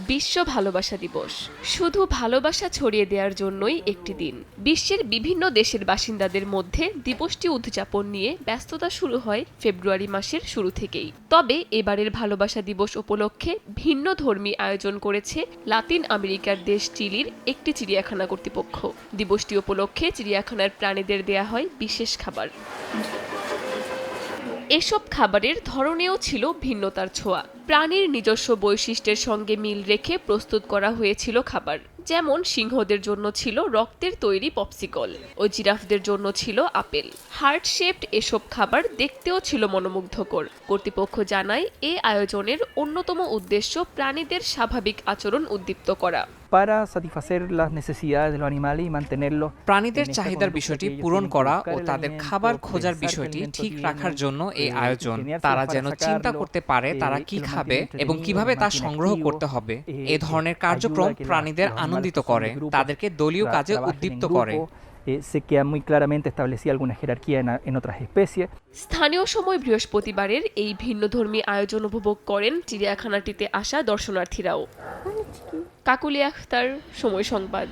বিশ্ব ভালোবাসা দিবস শুধু ভালোবাসা ছড়িয়ে দেওয়ার জন্যই একটি দিন। বিশ্বের বিভিন্ন দেশের বাসিন্দাদের মধ্যে দিবসটি উদযাপন নিয়ে ব্যস্ততা শুরু হয় ফেব্রুয়ারি মাসের শুরু থেকেই। তবে এবারের ভালোবাসা দিবস উপলক্ষে ভিন্ন ধর্মী আয়োজন করেছে লাতিন আমেরিকার দেশ চিলির একটি চিড়িয়াখানা কর্তৃপক্ষ। দিবসটি উপলক্ষে চিড়িয়াখানার প্রাণীদের দেয়া হয় বিশেষ খাবার। এসব খাবারের ধরনেও ছিল ভিন্নতার ছোঁয়া। প্রাণীর নিজস্ব বৈশিষ্ট্যের সঙ্গে মিল রেখে প্রস্তুত করা হয়েছিল খাবার। যেমন সিংহদের জন্য ছিল রক্তের তৈরি পপসিকল ও জিরাফদের জন্য ছিল আপেল। হার্ট শেপড এসব খাবার দেখতেও ছিল মনোমুগ্ধকর। কর্তৃপক্ষ জানায় এ আয়োজনের অন্যতম উদ্দেশ্য প্রাণীদের স্বাভাবিক আচরণ উদ্দীপ্ত করা। প্রাণীদের চাহিদার বিষয়টি পূরণ করা ও তাদের খাবার খোঁজার বিষয়টি ঠিক রাখার জন্য এই আয়োজন। তারা যেন চিন্তা করতে পারে তারা কি খাবে এবং কিভাবে তা সংগ্রহ করতে হবে। এ ধরনের কার্যক্রম প্রাণীদের আনন্দিত করে, তাদেরকে দলীয় কাজে উদ্দীপ্ত করে। স্থানীয় সময় বৃহস্পতিবারের এই ভিন্নধর্মী আয়োজন উপভোগ করেন চিড়িয়াখানাটিতে আসা দর্শনার্থীরাও। কাকুলি আখতার, সময় সংবাদ।